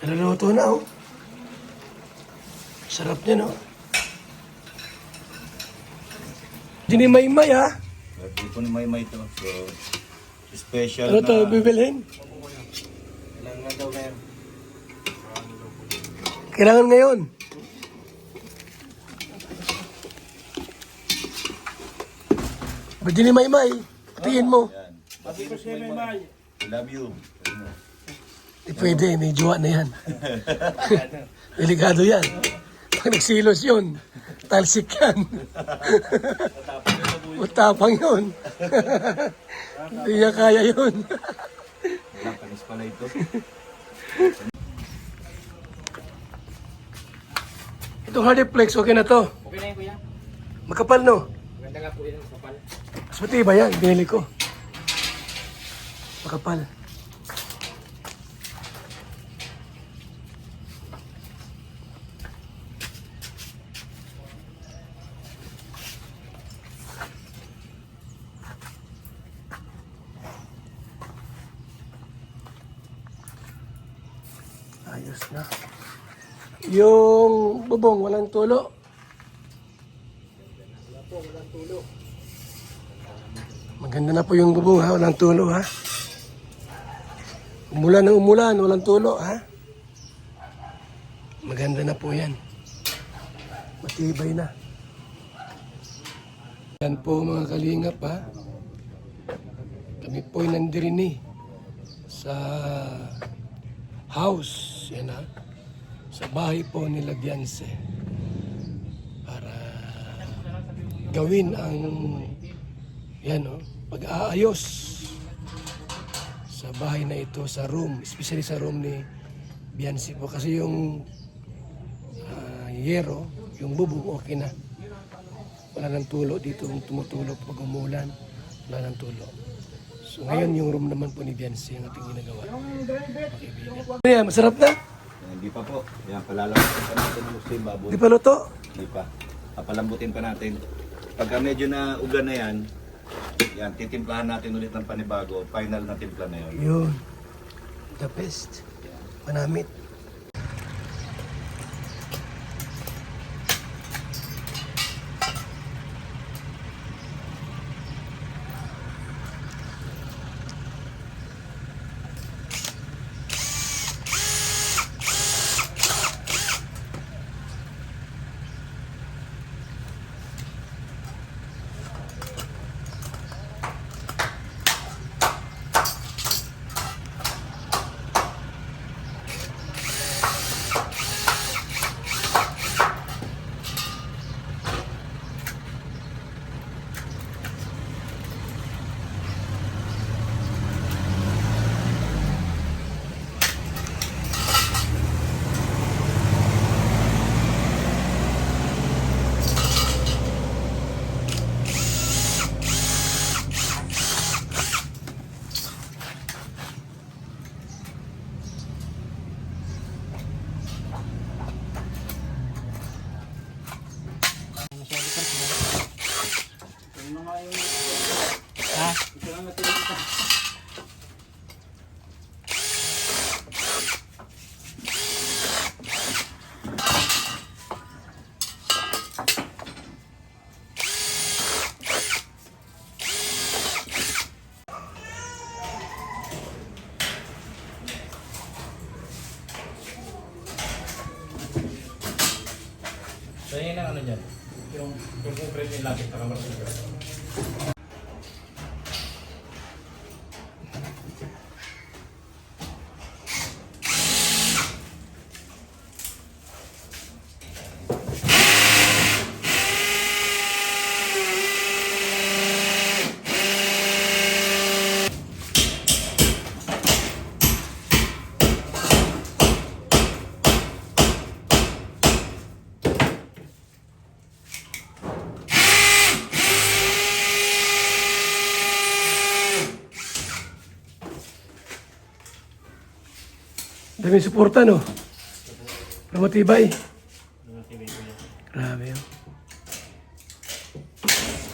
Naluluto na, oh. Sarap niya, no? Dinimaymay, ha? Hindi ko ni Maymay to. So, special Ano na... to, bibilhin? Kailangan daw ngayon. Kailangan ngayon. Ba't dinimaymay? Patingin mo. Yan. Sabi ko siya Maymay. I love you. Ano? Di pwede, may jowa na yan. Delikado yan. Pag nagsilos yun, talsik yan. Matapang yun. Hindi niya kaya yun. Walang panis pala ito. Itong Hardiplex, okay na to. Okay na yun, kuya. Makapal, no? Maganda nga po yun, kapal. Mas matibay yan, binili ko. Makapal. Ayos na. Yung bubong, walang tulo. Maganda na po yung bubong, ha? Walang tulo, ha? Umulan ng umulan, walang tulo, ha? Maganda na po yan. Matibay na. Yan po mga kalingap, ha? Kami po'y nandirini sa house, yan ha? Sa bahay po nila Bianse para gawin ang yan o, pag-aayos sa bahay na ito, sa room, especially sa room ni Bianse po kasi yung yero, yung bubong okay na, wala nang tulo dito, tumutulo pag umulan, wala nang tulo. So ngayon yung room naman po ni Bianse ang ating ginagawa. Okay, masarap na? Hindi pa po. Yan, palalambutin pa natin yung steam baboy. Di pa luto? Hindi pa. Papalambutin pa natin. Pagka medyo na ugan na yan, yan, titimplahan natin ulit ng panibago. Final na timpla na yun. Yun. The best. Manamit. So yun ang ano dyan. Yung concrete yung lapit na kamar. Dami suporta, no? Pero matibay. Grabe, oh.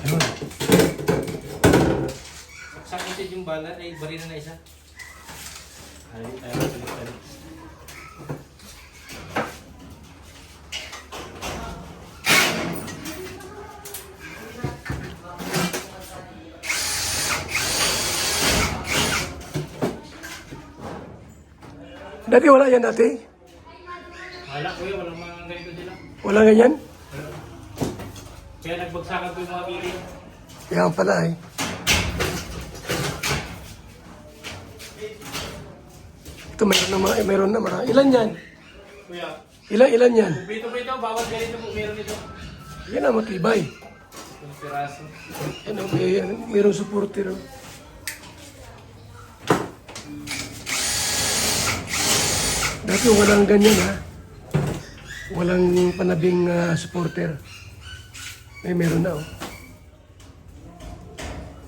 Ayun. Sakit yung balat ay bari na isa. Ay, tayo. Dati wala yan dati? Wala kuya, walang mga ganito sila. Wala ganyan? Kaya nagbagsakan ko yung mga bilin. Kaya pala eh. Ito meron na marami. Ilan yan? Kuya, Ilan yan? bito, bawat ganito po meron ito. Yan ang matibay. Yung piraso. Yan ang mayroong supporter. Oh. Dati walang ganyan ha. Walang panabing supporter. Meron na oh.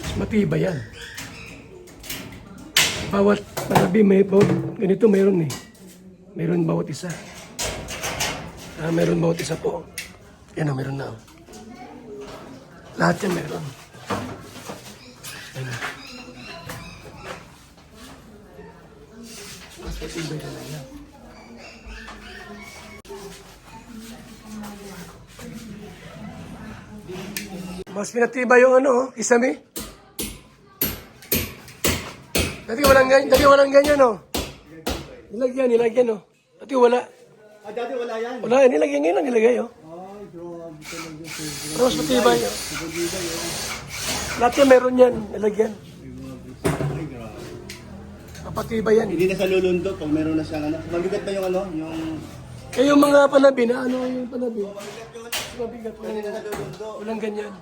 Mas matibay yan. Bawat panabi ganito meron eh. Meron bawat isa. Meron bawat isa po. Yan oh, meron na oh. Lahat yan meron. Ayun. Mas matibay na lang yan. Mas pinatibay yung kisame. Dati walang ganyan, oh. Nilagyan, oh. Dati wala. Dati wala yan. Wala, nilagyan ngayon lang nilagay, oh. Ay, grabe talaga. Pero mas matibay, oh. Lahat yan meron yan, nilagyan. Ay, grabe. Mapatibay yan. Hindi na sa lulundot pag meron na siyang Mabigat ba yung yung... Eh, yung mga panabi na, yung panabi? Mabigat. Hindi na sa lulundot. Walang ganyan.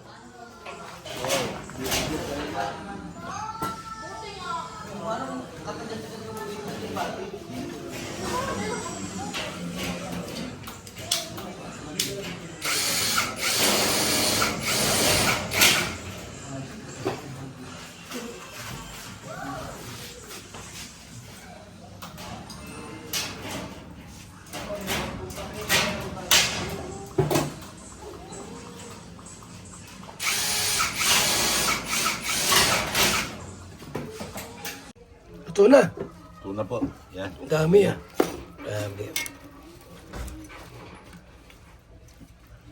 Ito na. Ito na po. Yan. Ang dami, ah. Dami.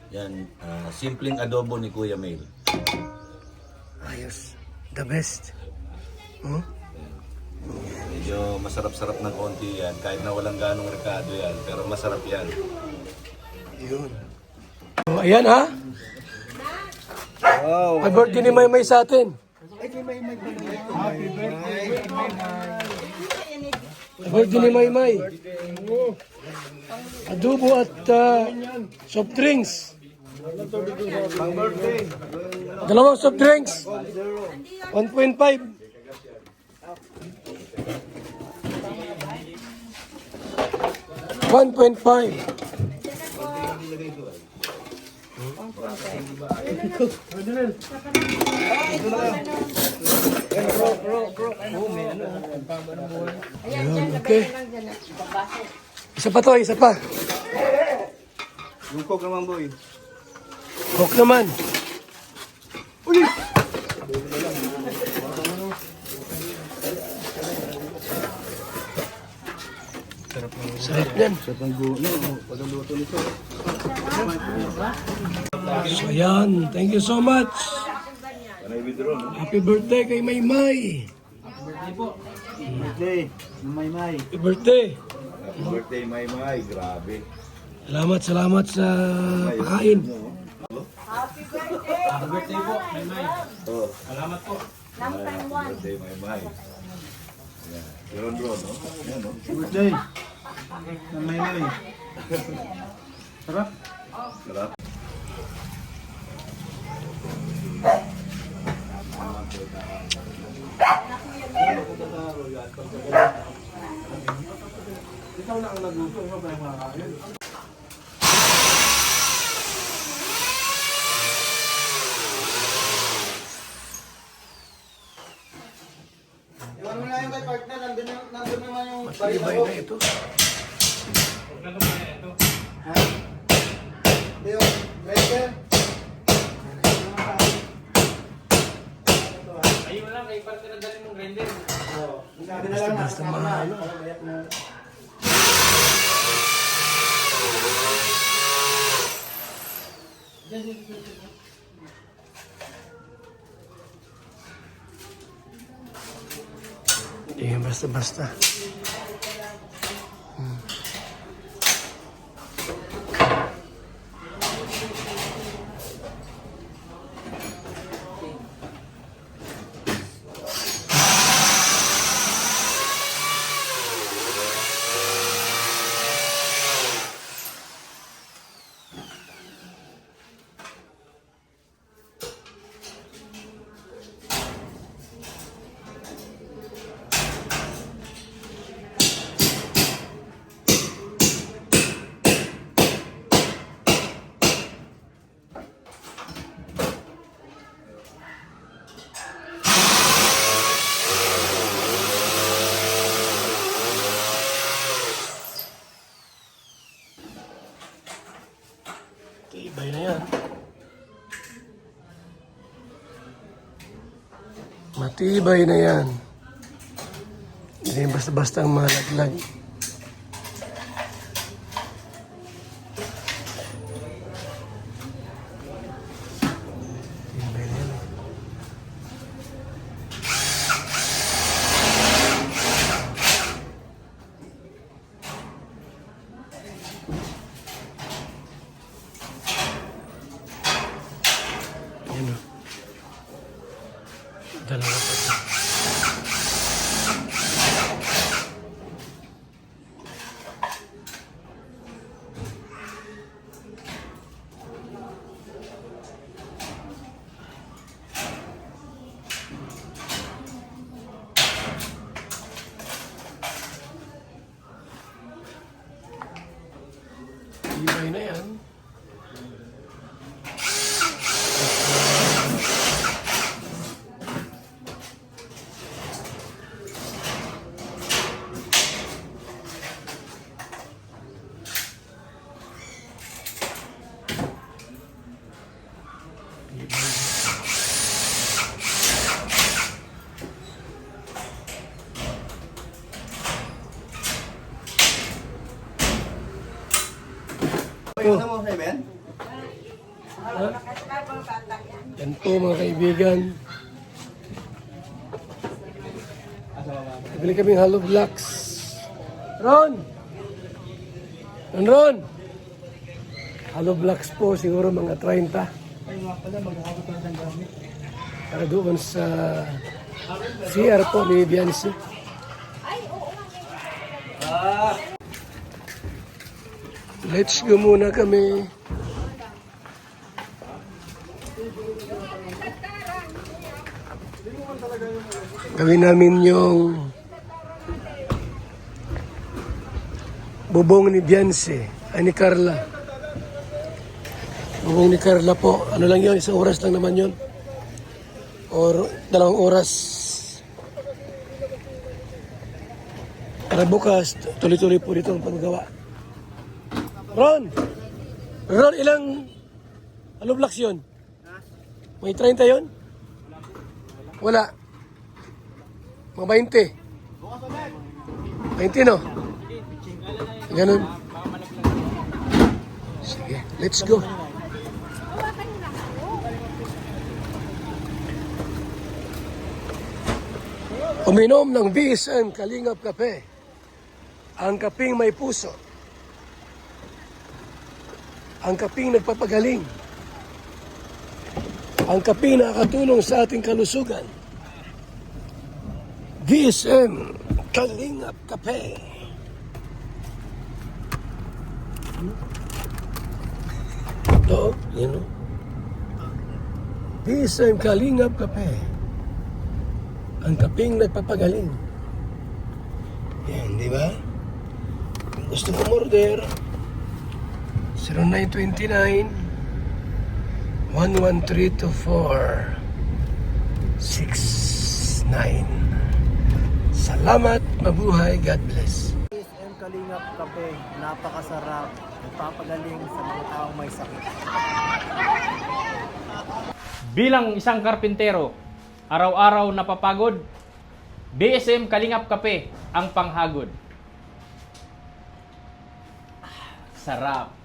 Yan. Simpleng adobo ni Kuya Mail. Ayos. The best. Hmm? Medyo masarap-sarap ng konti yan. Kahit na walang ganong rekado yan. Pero masarap yan. Yun. Oh, ayan, ha? Wow. May birthday ni Maymay sa atin. Happy birthday. Birthday ni Maymay. Adobo at soft drinks. Dalawang soft drinks. 1.5. Okay. Isa pa to, isa pa. Yung coke naman, boy. Coke naman. Sarap yan. Sa pagluto nito. So yan, thank you so much. Happy birthday kay Maymay. Birthday. May. Happy birthday. Happy birthday, Maymay. Grabe. Salamat sa pagkain. Happy birthday po, Maymay. Oh, Salamat po. happy birthday, Maymay. Yan. Ron, no? Yan, no? Birthday. May. Sarap. Sarap. Ikaw na ang nagusto. Ikaw ba yung makakain? Iwan mo na yung kay partner. Nandun naman yung... Matibay na ito. Huwag na tumaya ito. Ha? Hindi yung breaker. Ayun lang, kay parte na dali mong grinder. Sabi na lang Basta mahal. na. Basta-basta. Ibay na yan. Matibay na yan. Hindi basta-basta ang malaglag. Ibay na yan. Yan o. Dalawa pa ito. Ibay na yan. Ano mo, Seven? Yan po mga kaibigan. Bili kaming hollow blocks. Ron! Ron! Hollow blocks po siguro mga 30. Ay nga pala, magkakabot na ng gamit. Para doon sa CR po ni Biancy. Let's go muna kami. Gawin namin yung bubong ni Biancy, ay ni Carla. Bubong ni Carla po. Ano lang yun, isang oras lang naman yun. Or 2 oras. Para bukas, tuloy-tuloy po dito ang paggawa. Ron! Ron, ilang hollow blocks yun? May 30 yun? Wala. Mga 20. 20 no? Ganun. Sige, let's go. Uminom ng BSM Kalingap Kape. Ang kaping may puso. Ang kaping nagpapagaling. Ang kaping nakakatulong sa ating kalusugan. BSM Kalingap Kape. Ito, yun o. BSM Kalingap Kape. Ang kaping nagpapagaling. Yan, di ba? Kung gusto mo order, 0929 11324 69. Salamat, mabuhay, God bless. BSM Kalingap Kape, napakasarap, nagpapagaling sa mga taong may sakit. Bilang isang karpintero, araw-araw napapagod, BSM Kalingap Kape ang panghagod. Sarap.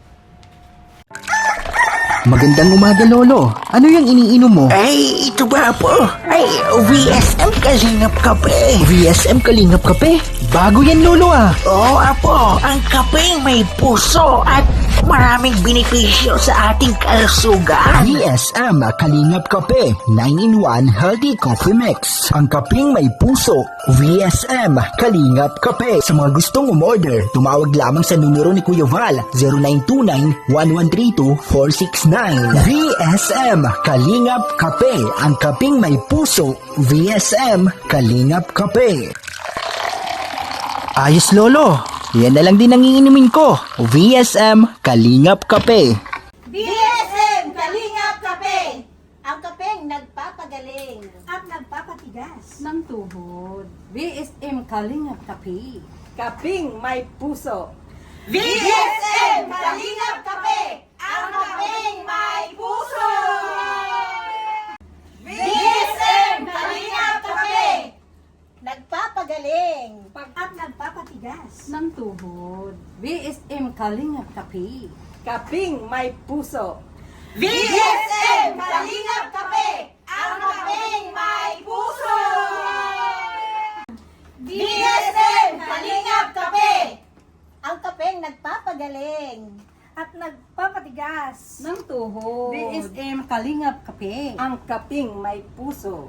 Magandang umaga, Lolo. Ano yung iniinom mo? Ay, ito ba po? Ay, VSM Kalingap Kape. VSM Kalingap Kape? Bago yan, Lolo ah. Oo, apo. Ang kapeng may puso at maraming benepisyo sa ating kalusugan. VSM Kalingap Kape 9-in-1 Healthy Coffee Mix. Ang kaping may puso. VSM Kalingap Kape. Sa mga gustong umorder, tumawag lamang sa numero ni Kuya Val 0929-1132-469. VSM Kalingap Kape. Ang kaping may puso. VSM Kalingap Kape. Ayos, Lolo. Yan na lang din ang iinumin ko. VSM Kalingap Kape. BSM Kalingap Kape! Ang kapeng nagpapagaling at nagpapatigas ng tuhod. BSM Kalingap Kape. Kaping may puso. BSM Kalingap Kape! Ang kapeng at nagpapatigas ng tuhod. BSM Kalingap Kape. Kaping may puso. BSM Kalingap Kape, ang kapeng may puso! BSM Kalingap Kape, ang kapeng nagpapagaling at nagpapatigas Ng tuhod. BSM Kalingap Kape. Ang kaping may puso.